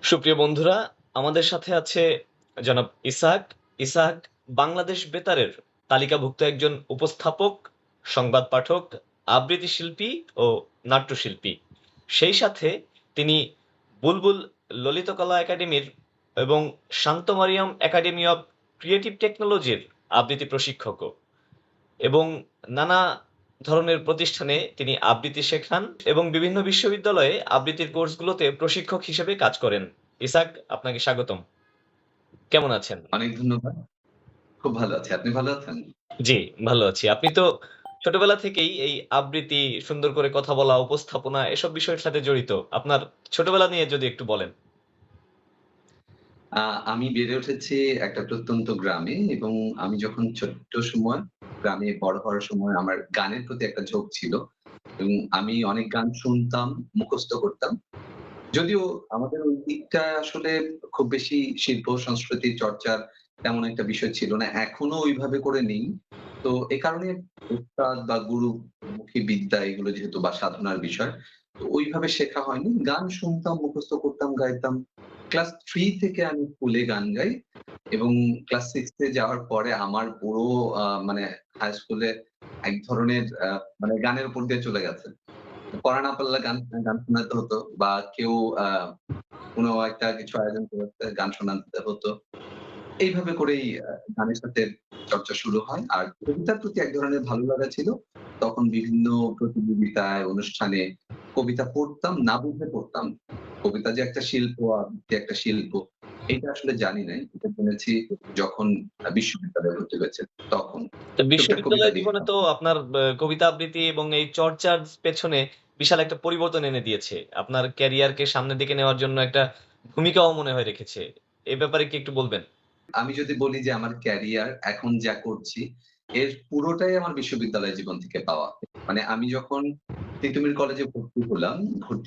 সুপ্রিয় বন্ধুরা, আমাদের সাথে আছে জনাব ইসহাক। ইসহাক বাংলাদেশ বেতারের তালিকাভুক্ত একজন উপস্থাপক, সংবাদ পাঠক, আবৃত্তি শিল্পী ও নাট্যশিল্পী। সেই সাথে তিনি বুলবুল ললিতকলা একাডেমির এবং শান্ত মারিয়াম একাডেমি অব ক্রিয়েটিভ টেকনোলজির আবৃত্তি প্রশিক্ষকও, এবং নানা ধরনের প্রতিষ্ঠানে তিনি আবৃত্তি শেখান এবং বিভিন্ন বিশ্ববিদ্যালয়ে আবৃত্তির কোর্সগুলোতে প্রশিক্ষক হিসেবে কাজ করেন। ইসাক, আপনাকে স্বাগতম। কেমন আছেন? অনেক ধন্যবাদ। খুব ভালো আছি। আপনি ভালো আছেন? জি, ভালো আছি। আপনি তো ছোটবেলা থেকেই এই আবৃত্তি, সুন্দর করে কথা বলা, উপস্থাপনা এসব বিষয়ের সাথে জড়িত। আপনার ছোটবেলা নিয়ে যদি একটু বলেন। আ আমি বেড়ে উঠেছি একটা প্রত্যন্ত গ্রামে এবং আমি যখন ছোট্ট সময় গ্রামে বড় হওয়ার সময় আমার গানের প্রতি একটা ঝোঁক ছিল এবং আমি অনেক গান শুনতাম, মুখস্থ করতাম। যদিও আমাদের ওই দিকটা আসলে খুব বেশি শিল্প সংস্কৃতির চর্চার তেমন একটা বিষয় ছিল না। এখনো ওইভাবে করে নেই। তো এ কারণে উস্তাদ বা গুরুমুখী বিদ্যা এগুলো যেহেতু বা সাধনার বিষয়, তো ওইভাবে শেখা হয়নি। গান শুনতাম, মুখস্থ করতাম, গাইতাম। ক্লাস 3 থেকে আমি স্কুলে গান গাই এবং ক্লাস 6 এ যাওয়ার পরে আমার পুরো মানে হাই স্কুলে এক ধরনের মানে গানের উপর দিয়ে চলে গেছে। পড়া না পারলে গান গান শোনাতে হতো বা কেউ আ কোনো একটা কিছু আয়োজন করেছে, গান শোনাতে হতো। এইভাবে করেই গানের সাথে চর্চা শুরু হয়। আর কবিতার প্রতি এক ধরনের ভালো লাগা ছিল। তখন বিভিন্ন প্রতিযোগিতায়, অনুষ্ঠানে কবিতা পড়তাম, না বুঝে পড়তাম। কবিতা যে একটা শিল্প, আবৃত্তি একটা শিল্প, এটা আসলে জানি নাই। এটা জেনেছি যখন বিশ্ববিদ্যালয়ে ভর্তি হয়েছে তখন। তো টুকটাক কবিতা বিশ্ববিদ্যালয় জীবনে লিখতাম। তো আপনার কবিতা আবৃত্তি এবং এই চর্চার পেছনে বিশাল একটা পরিবর্তন এনে দিয়েছে। আপনার ক্যারিয়ারকে সামনের দিকে নেওয়ার জন্য একটা ভূমিকাও মনে হয় রেখেছে। এ ব্যাপারে কি একটু বলবেন? আমি যদি বলি যে আমার ক্যারিয়ার এখন যা করছি, এর পুরোটাই আমার বিশ্ববিদ্যালয় জীবন থেকে পাওয়া। মানে আমি যখন তিতুমির কলেজে ভর্তি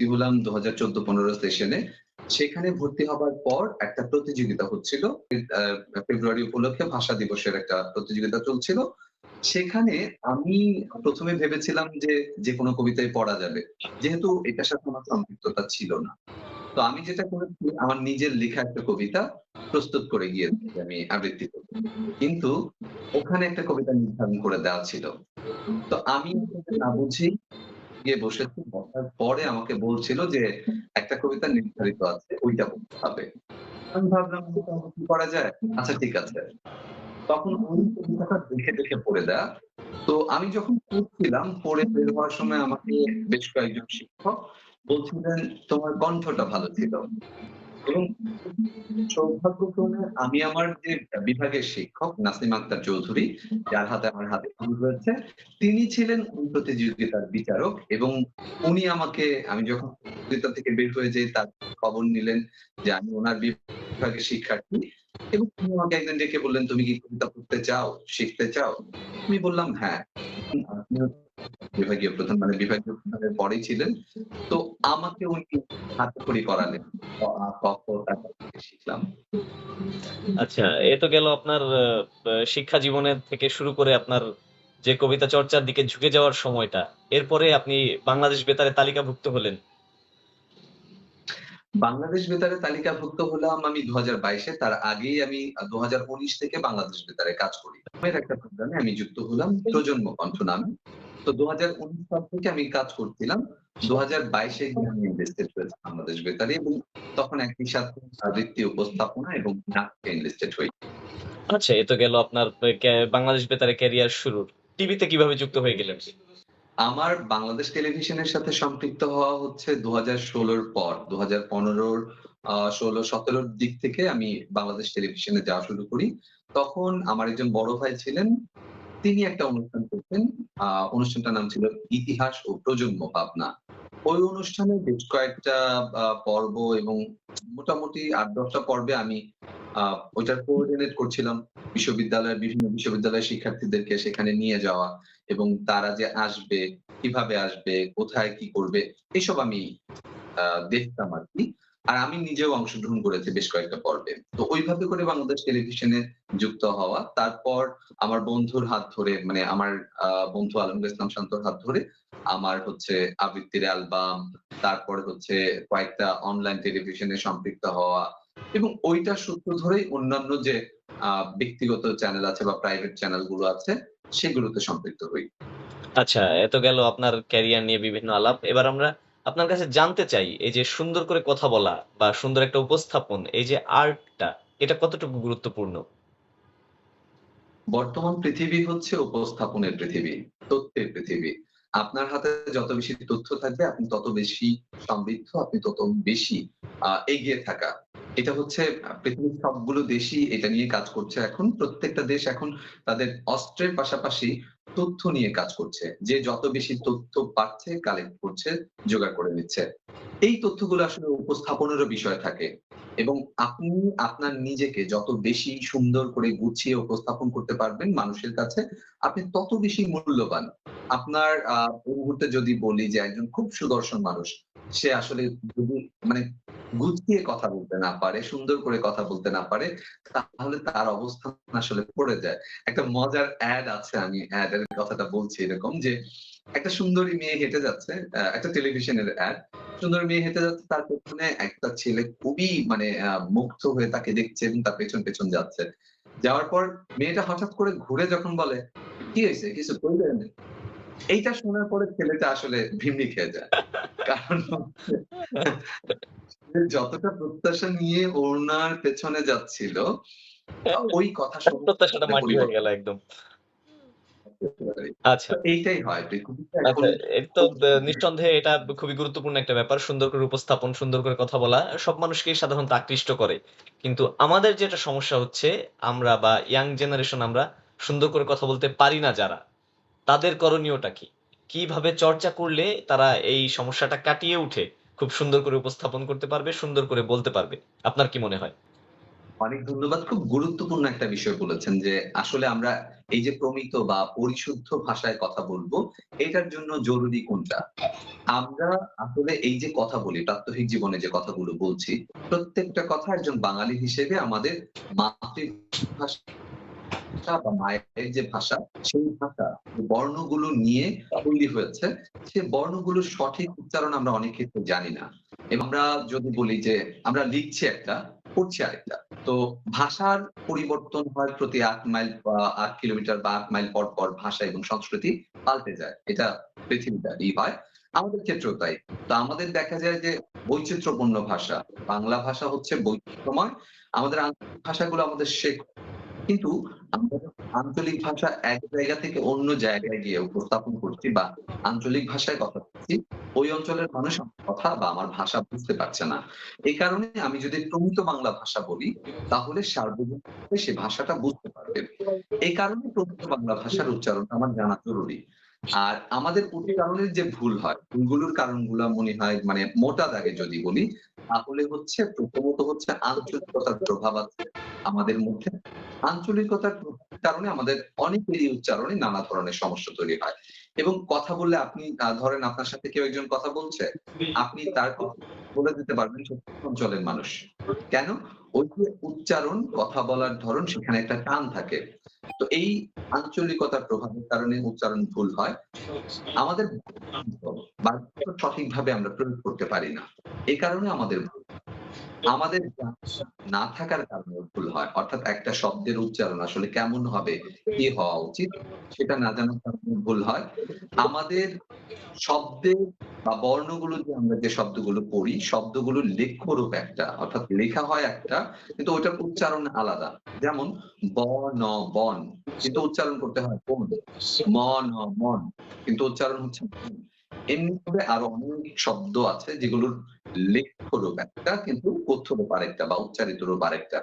হলাম ২০১৪-১৫ সেশনে। সেখানে ভর্তি হবার পর একটা প্রতিযোগিতা হচ্ছিল। আ ফেব্রুয়ারি উপলক্ষে ভাষা দিবসের একটা প্রতিযোগিতা চলছিল। সেখানে আমি ১ম এ ভেবেছিলাম যে, যেকোনো কবিতাই পড়া যাবে। যেহেতু এটার সাথে আমার সম্পৃক্ততা ছিল না। তো আমি যেটা করেছি আমার নিজের লেখা একটা কবিতা প্রস্তুত করে গিয়েছি আমি আবৃত্তি করব। কিন্তু ওখানে একটা কবিতা নির্ধারণ করে দেওয়া ছিল। তো আমি আসলে না বুঝেই গিয়ে বসেছি। বসার পরে আমাকে বলছিল যে, "একটা কবিতা নির্ধারিত আছে, ওইটা পড়তে হবে।" আমি ভাবলাম যে তাহলে কি করা যায়? আচ্ছা ঠিক আছে। তখন ওই কবিতাটা দেখে পড়ে দেয়া। তো আমি যখন পড়ছিলাম, পড়ে বের হওয়ার সময় আমাকে বেশ কয়েকজন শিক্ষক বলছিলেন, "তোমার কণ্ঠটা ভালো ছিল।" এবং সৌভাগ্যক্রমে আমি আমার যে বিভাগের শিক্ষক নাসিম আক্তার চৌধুরী, যার হাতে আমার হাতে খড়ি রয়েছে, তিনি ছিলেন ওই প্রতিযোগিতার বিচারক এবং উনি আমাকে আমি যখন প্রতিযোগিতা থেকে বের হয়ে যাই তার খবর নিলেন যে আমি উনার বিভাগের শিক্ষার্থী এবং তিনি আমাকে একদিন ডেকে বললেন, "তুমি কি কবিতা পড়তে চাও? শিখতে চাও?" আমি বললাম, "হ্যাঁ।" আপনি বিভাগীয় প্রধান মানে বিভাগীয় প্রধানের পরেই ছিলেন। তো আমাকে উনি হাতেখড়ি করালেন। অ, আ, ক, খ তারপর থেকে শিখলাম। আচ্ছা, এ তো গেল আপনার শিক্ষা জীবনের থেকে শুরু করে আপনার যে কবিতা চর্চার দিকে ঝুঁকে যাওয়ার সময়টা। এরপরে আপনি বাংলাদেশ বেতারে তালিকাভুক্ত হলেন। বাংলাদেশ বেতারে তালিকাভুক্ত হলাম আমি ২০২২ এ। তার আগেই আমি ২০১৯ থেকে বাংলাদেশ বেতারে কাজ করি। এর একটা প্রোগ্রামে আমি যুক্ত হলাম প্রজন্ম কণ্ঠ নামে। তো ২০১৯ সাল থেকে আমি কাজ করছিলাম। ২০২২ এ গিয়ে আমি এনলিস্টেড হয়েছি বাংলাদেশ বেতারে এবং তখন একই সাথে আবৃত্তি উপস্থাপনা এবং নাটকে এনলিস্টেড হই। আচ্ছা, এ তো গেল আপনার বাংলাদেশ বেতারে ক্যারিয়ার শুরুর। টিভিতে কিভাবে যুক্ত হয়ে গেলেন? আমার বাংলাদেশ টেলিভিশনের সাথে সম্পৃক্ত হওয়া হচ্ছে ২০১৬ র পর। ২০১৫ র ১৬-১৭ র দিক থেকে আমি বাংলাদেশ টেলিভিশনে যাওয়া শুরু করি। তখন আমার একজন বড় ভাই ছিলেন। তিনি একটা অনুষ্ঠান করতেন। আ অনুষ্ঠানটার নাম ছিল ইতিহাস ও প্রজন্ম ভাবনা। ওই অনুষ্ঠানে বেশ কয়েকটা পর্ব এবং মোটামুটি ৮-১০ টা পর্বে আমি আ ওইটার কোঅর্ডিনেট করছিলাম। বিভিন্ন বিশ্ববিদ্যালয়ের শিক্ষার্থীদেরকে সেখানে নিয়ে যাওয়া এবং তারা যে আসবে, কিভাবে আসবে, কোথায় কি করবে, এসব আমি আ দেখতাম আরকি। আর আমি নিজেও অংশগ্রহণ করেছি বেশ কয়েকটা পর্বে। তো ওইভাবে করে বাংলাদেশ টেলিভিশনে যুক্ত হওয়া। তারপর আমার বন্ধুর হাত ধরে মানে আমার বন্ধু আলমগীর ইসলাম শান্তর হাত ধরে আমার হচ্ছে আবৃত্তির অ্যালবাম, তারপরে হচ্ছে কয়েকটা অনলাইন টেলিভিশনে সম্পৃক্ত হওয়া এবং ঐটার সূত্র ধরেই অন্যান্য যে ব্যক্তিগত চ্যানেল আছে বা প্রাইভেট চ্যানেল গুলো আছে সেগুলোতে সম্পৃক্ত হই। আচ্ছা, এত গেল আপনার ক্যারিয়ার নিয়ে বিভিন্ন আলাপ। এবার আমরা আপনার কাছে জানতে চাই, এই যে সুন্দর করে কথা বলা বা সুন্দর একটা উপস্থাপন, এই যে আর্টটা, এটা কতটুকু গুরুত্বপূর্ণ? বর্তমান পৃথিবী হচ্ছে উপস্থাপনের পৃথিবী, তথ্যের পৃথিবী। আপনার হাতে যত বেশি তথ্য থাকবে আপনি তত বেশি সমৃদ্ধ, আপনি তত বেশি এগিয়ে থাকা। এটা হচ্ছে পৃথিবীর সবগুলো দেশই এটা নিয়ে কাজ করছে এখন। প্রত্যেকটা দেশ এখন তাদের অস্ত্রের পাশাপাশি তথ্য নিয়ে কাজ করছে। যে যত বেশি তথ্য পাচ্ছে, কালেক্ট করছে, জোগাড় করে নিচ্ছে। এই তথ্যগুলো আসলে উপস্থাপনেরও বিষয় থাকে এবং আপনি আপনার নিজেকে যত বেশি সুন্দর করে গুছিয়ে উপস্থাপন করতে পারবেন মানুষের কাছে, আপনি তত বেশি মূল্যবান। আপনার এই মুহূর্তে যদি বলি যে একজন খুব সুদর্শন মানুষ, সে আসলে যদি মানে গুছিয়ে কথা বলতে না পারে, সুন্দর করে কথা বলতে না পারে, তাহলে তার অবস্থান আসলে পড়ে যায়। একটা মজার অ্যাড আছে, আমি অ্যাড এর কথাটা বলছি এরকম যে, একটা সুন্দরী মেয়ে হেঁটে যাচ্ছে, একটা টেলিভিশনের অ্যাড। সুন্দরী মেয়ে হেঁটে যাচ্ছে, তার পেছনে একটা ছেলে খুবই মানে মুগ্ধ হয়ে তাকে দেখছে এবং তার পেছন যাচ্ছে। যাওয়ার পর মেয়েটা হঠাৎ করে ঘুরে যখন বলে, "কি হইছে? কিছু কইবেন?" এইটা শোনার পরে ছেলেটা আসলে ভিমড়ি খেয়ে যায়। কারণ হচ্ছে সে যতটা প্রত্যাশা নিয়ে ওনার পেছনে যাচ্ছিল, ওই কথা শুনে প্রত্যাশাটা আসলে মাটি হয়ে গেল পরিবর্তন একদম। করতে পারে। আচ্ছা। তো এইটাই হয়। পৃথিবীতে এখন আচ্ছা, এটা তো খুব নিঃসন্দেহে এটা খুবই গুরুত্বপূর্ণ একটা ব্যাপার। সুন্দর করে উপস্থাপন, সুন্দর করে কথা বলা সব মানুষকেই সাধারণত আকৃষ্ট করে। কিন্তু আমাদের যেটা সমস্যা হচ্ছে, আমরা বা ইয়াং জেনারেশন আমরা সুন্দর করে কথা বলতে পারি না যারা, তাদের করণীয়টা কি? কিভাবে চর্চা করলে তারা এই সমস্যাটা কাটিয়ে উঠে খুব সুন্দর করে উপস্থাপন করতে পারবে, সুন্দর করে বলতে পারবে? আপনার কি মনে হয়? অনেক ধন্যবাদ। খুব গুরুত্বপূর্ণ একটা বিষয় বলেছেন যে, আসলে আমরা এই যে প্রমিত বা পরিশুদ্ধ ভাষায় কথা বলবো, এটার জন্য জরুরি কোনটা? আমরা আসলে এই যে কথা বলি, প্রাত্যহিক জীবনে যে কথাগুলো বলছি, প্রত্যেকটা কথা একজন বাঙালি হিসেবে আমাদের মাতৃভাষা বা মায়ের যে ভাষা, সেই ভাষা বর্ণগুলো নিয়ে তৈরি হয়েছে। সে বর্ণগুলোর সঠিক উচ্চারণ আমরা অনেক ক্ষেত্রে জানি না। এবং আমরা যদি বলি যে আমরা লিখছি একটা, পড়ছি আরেকটা। তো ভাষার পরিবর্তন হয় প্রতি ৮ মাইল বা ৮ কিলোমিটার বা ৮ মাইল পর ভাষা এবং সংস্কৃতি পাল্টে যায়। এটা পৃথিবীব্যাপী হয়। আমাদের ক্ষেত্রেও তাই। তো আমাদের দেখা যায় যে বৈচিত্র্যপূর্ণ ভাষা। বাংলা ভাষা হচ্ছে বৈচিত্র্যময়। আমাদের আঞ্চলিক ভাষাগুলো আমাদের কিন্তু আমরা যখন আঞ্চলিক ভাষা এক জায়গা থেকে অন্য জায়গায় গিয়ে উপস্থাপন করছি বা আঞ্চলিক ভাষায় কথা বলছি, ওই অঞ্চলের মানুষ আমার কথা বা আমার ভাষা বুঝতে পারছে না। এই কারণে আমি যদি প্রমিত বাংলা ভাষা বলি, তাহলে সার্বজনীনভাবে সে ভাষাটা বুঝতে পারবে। এই কারণে প্রমিত বাংলা ভাষার উচ্চারণটা আমার জানা জরুরি। আর আমাদের উচ্চারণের যে ভুল হয়, ভুলগুলোর কারণগুলা মনে হয় মানে মোটা দাগে যদি বলি, তাহলে হচ্ছে প্রথমত হচ্ছে আঞ্চলিকতার প্রভাব আছে আমাদের মধ্যে। আঞ্চলিকতার প্রভাবের কারণে আমাদের অনেকেরই উচ্চারণে নানা ধরনের সমস্যা তৈরি হয়। এবং কথা বললে আপনি ধরেন আপনার সাথে কেউ একজন কথা বলছে, আপনি তার কথা বলে দিতে পারবেন সে কোন অঞ্চলের মানুষ। কেন? ওই যে উচ্চারণ, কথা বলার ধরন সেখানে একটা টান থাকে। তো এই আঞ্চলিকতার প্রভাবের কারণে উচ্চারণ ভুল হয়। আমাদের বাক্য সঠিকভাবে আমরা প্রয়োগ করতে পারি না। এ কারণে আমাদের ভুল। আমাদের জানা না থাকার কারণে ভুল হয়। অর্থাৎ একটা শব্দের উচ্চারণ আসলে কেমন হবে, কি হওয়া উচিত সেটা না জানার কারণে ভুল হয়। আমাদের শব্দের বা বর্ণগুলো আমরা যে শব্দগুলো পড়ি, শব্দগুলোর লেখ্যরূপ একটা। অর্থাৎ লেখা হয় একটা, কিন্তু ওইটার উচ্চারণ আলাদা। যেমন ব, ন, বন। কিন্তু উচ্চারণ করতে হয় বন। ম, ন, মন। কিন্তু উচ্চারণ হচ্ছে বন। এমনিভাবে আরো অনেক শব্দ আছে যেগুলোর লেখ্যরূপ একটা কিন্তু কথ্যরূপ আরেকটা বা উচ্চারিত রূপ আরেকটা।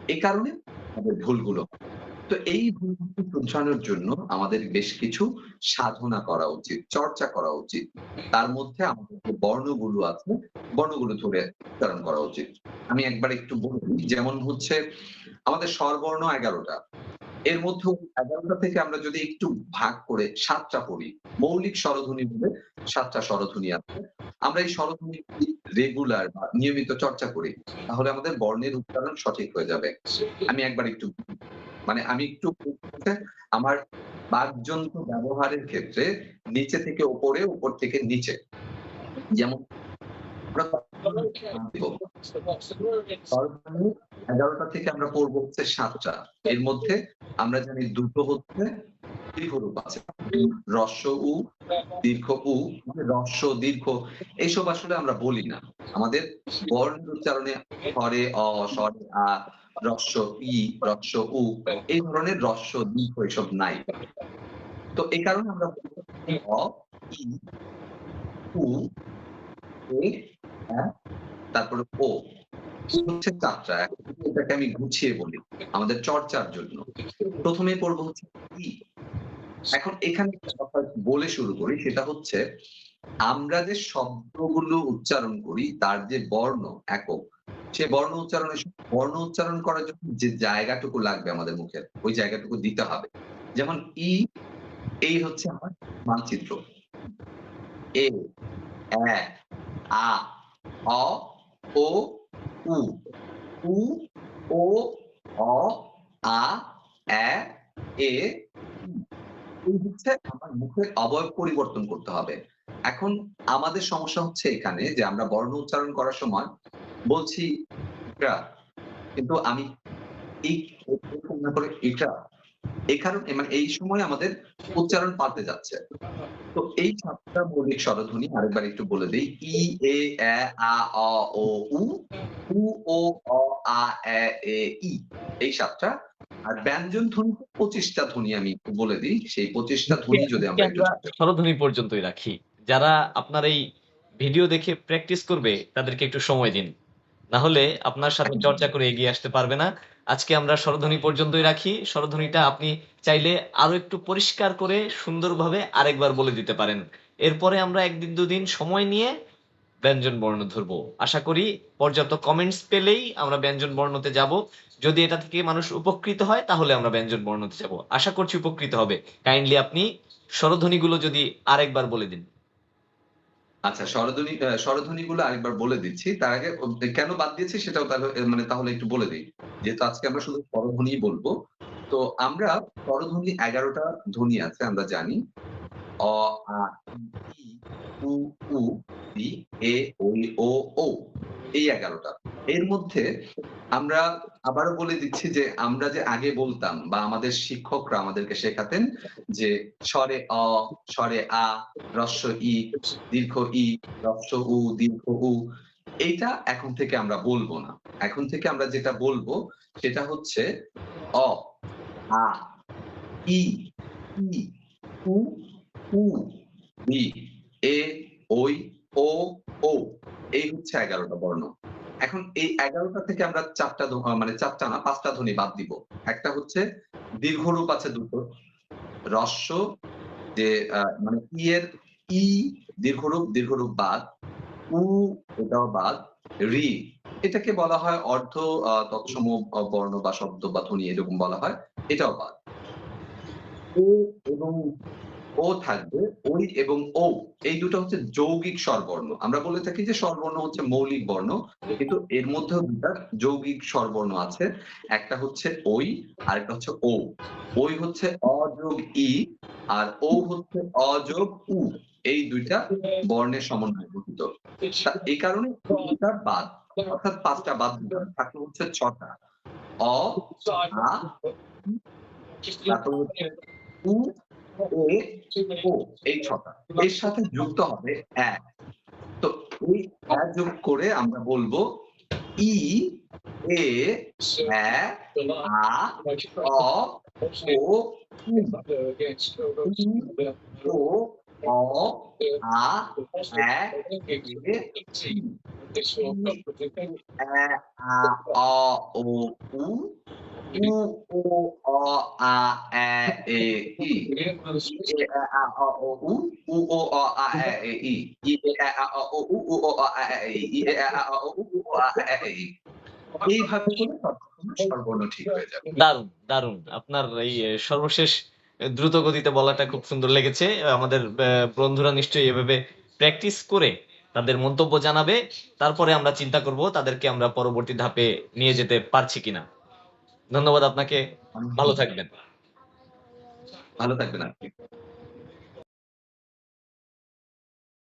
এই কারণে আমাদের ভুলগুলো হয়। তো এই ভুলগুলো শুধরানোর জন্য আমাদের বেশ কিছু সাধনা করা উচিত, চর্চা করা উচিত। তার মধ্যে আমাদের যে বর্ণগুলো আছে, বর্ণগুলো ধরে উচ্চারণ করা উচিত। আমি একবার একটু বলি, যেমন হচ্ছে আমাদের স্বরবর্ণ ১১ টা। এর মধ্যেও ১১ টা থেকে আমরা যদি একটু ভাগ করে ৭ টা পড়ি, মৌলিক স্বরধ্বনি বলে ৭ টা স্বরধ্বনি আছে। আমরা এই স্বরধ্বনিগুলি রেগুলার বা নিয়মিত চর্চা করি, তাহলে আমাদের বর্ণের উচ্চারণ সঠিক হয়ে যাবে। আমি একবার একটু মানে আমি একটু আমার বাকযন্ত্র ব্যবহারের ক্ষেত্রে নিচে থেকে উপরে, উপর থেকে নিচে। যেমন আমরা দিব। স্বরধ্বনি ১১টা থেকে আমরা পড়ব হচ্ছে ৭টা। এর মধ্যে আমরা জানি দুটো হচ্ছে দীর্ঘরূপ আছে। হ্রস্ব উ, দীর্ঘ উ, হ্রস্ব, দীর্ঘ এইসব আসলে আমরা বলি না। আমাদের বর্ণের উচ্চারণে স্বরে অ, স্বরে আ, হ্রস্ব ই, হ্রস্ব উ এই ধরনের হ্রস্ব, দীর্ঘ এসব নাই। তো এই কারণে আমরা বলি অ, ই, উ, এ, আ, তারপরে ও। এই হচ্ছে ৪ টা। এখন এটাকে আমি গুছিয়ে বলি আমাদের চর্চার জন্য। ১ম এ পড়ব হচ্ছে ই। এখন এখানে একটা কথা বলে শুরু করি সেটা হচ্ছে আমরা যে শব্দগুলো উচ্চারণ করি তার যে বর্ণ একক, সে বর্ণ উচ্চারণ করার জন্য যে জায়গাটুকু লাগবে আমাদের মুখের, ওই জায়গাটুকু দিতে হবে। যেমন ই, এই হচ্ছে আমার মানচিত্র। এ, অ্যা, আ, অ, ও, উ, উ, ও, অ, আ, অ্যা, এ, ই। এই হচ্ছে আমার মুখের অবয়ব পরিবর্তন করতে হবে। এখন আমাদের সমস্যা হচ্ছে এখানে যে আমরা বর্ণ উচ্চারণ করার সময় বলছি ইকরা, কিন্তু আমি ইক এরকম না করে ইকরা। এই কারণে মানে এই সময় আমাদের উচ্চারণ পাল্টে যাচ্ছে। তো এই ৭ টা মৌলিক স্বরধ্বনি আরেকবার একটু বলে দেই। ই, এ, অ্যা, আ, অ, ও, উ, উ, ও, অ, আ, অ্যা, এ, ই। এই ৭ টা। আর ব্যঞ্জন ধ্বনি ২৫ টা ধ্বনি আমি একটু বলে দিই। সেই ২৫ টা ধ্বনি যদি আজকে আমরা একটু আমরা স্বরধ্বনি পর্যন্তই রাখি। যারা আপনার এই ভিডিও দেখে প্র্যাকটিস করবে তাদেরকে একটু সময় দিন। না হলে আপনার সাথে একদম। চর্চা করে এগিয়ে আসতে পারবে না। আজকে আমরা স্বরধ্বনি পর্যন্তই রাখি। স্বরধ্বনিটা আপনি চাইলে আরো একটু পরিষ্কার করে সুন্দরভাবে আরেকবার বলে দিতে পারেন। এরপরে আমরা ১ দিন ২ দিন সময় নিয়ে ব্যঞ্জন বর্ণ ধরবো। আশা করি পর্যাপ্ত কমেন্টস পেলেই আমরা ব্যঞ্জন বর্ণতে যাব। যদি এটা থেকে মানুষ উপকৃত হয় তাহলে আমরা ব্যঞ্জন বর্ণতে যাব। আশা করছি উপকৃত হবে। কাইন্ডলি আপনি স্বরধ্বনিগুলো যদি আরেকবার বলে দিন। আচ্ছা স্বরধ্বনিগুলো আরেকবার বলে দিচ্ছি। তার আগে কেন বাদ দিয়েছি সেটাও তাহলে একটু বলে দেই। যেহেতু আজকে আমরা শুধু স্বরধ্বনিই বলবো। তো আমরা স্বরধ্বনি ১১ টা ধ্বনি আছে আমরা জানি। অ, আ, ই, উ, উ, ই, এ, ঐ, ও, ও। এই ১১ টা। এর মধ্যে আমরা আবারও বলে দিচ্ছি যে আমরা যে আগে বলতাম বা আমাদের শিক্ষকরা আমাদেরকে শেখাতেন যে স্বরে অ, স্বরে আ, হ্রস্ব ই, দীর্ঘ ই, হ্রস্ব উ, দীর্ঘ উ। এইটা এখন থেকে আমরা বলব না। এখন থেকে আমরা যেটা বলব সেটা হচ্ছে অ, আ, ই, ই, উ, উ, ই, এ, ঐ, ও, ও। এই হচ্ছে ১১ টা বর্ণ। এখন এই ১১ টা থেকে আমরা ৪ টা ৪ টা না ৫ টা ধ্বনি বাদ দিব। একটা হচ্ছে দীর্ঘরূপ আছে দুটো। হ্রস্ব যে ই এর ই দীর্ঘরূপ বাদ। উ এটাও বাদ। রি এটাকে বলা হয় অর্ধ তৎসম বর্ণ বা শব্দ বা ধ্বনি এরকম বলা হয়। এটাও বাদ। ও এবং ও থাকবে, ওই এবং ও এই দুটো হচ্ছে যৌগিক স্বরবর্ণ। আমরা বলে থাকি যে স্বরবর্ণ হচ্ছে মৌলিক বর্ণ। কিন্তু এর মধ্যেও ২ টা যৌগিক স্বরবর্ণ আছে। একটা হচ্ছে ওই, আরেকটা হচ্ছে ও। ওই হচ্ছে অ যোগ ই আর ও হচ্ছে অ যোগ উ। এই ২ টা বর্ণের সমন্বয়ে গঠিত। এই কারণে এই ২ টা বাদ। অর্থাৎ ৫ টা বাদ দিলাম। থাকলো হচ্ছে ৬ টা। অ, আ, ই, তারপর হচ্ছে উ, এ, ও এই ৬ টা। এর সাথে যুক্ত হবে অ্যা। তো এই অ্যা যোগ করে আমরা বলব ই, এ, অ্যা, আ, অ, ও, উ। ই, ও, অ, আ, অ্যা, এ, ই। ই, অ্যা, আ, অ, ও, উ। উ, ও, অ, আ, অ্যা, এ, ই। ই, এ, আ, আ, অ, ও, উ। উ, ও, অ, আ, অ্যা, এ, ই। ই, এ, আ, আ, অ, ও, উ। উ, ও, অ, আ, অ্যা, এ, ই। ই, এ, আ, আ, অ, উ। উ, ও, আ, অ্যা, এ, ই। এইভাবে করে ততক্ষণে স্বরবর্ণ ঠিক হয়ে যাবে। দারুণ, দারুণ। আপনার এই সর্বশেষ দ্রুত গতিতে বলাটা খুব সুন্দর লেগেছে। আমাদের বন্ধুরা নিশ্চয়ই এভাবে প্র্যাকটিস করে তাদের মন্তব্য জানাবে। তারপরে আমরা চিন্তা করব তাদেরকে আমরা পরবর্তী ধাপে নিয়ে যেতে পারছি কিনা। ধন্যবাদ আপনাকে। অনেক ভালো ধন্যবাদ। থাকবেন। ভালো থাকবেন আপনি।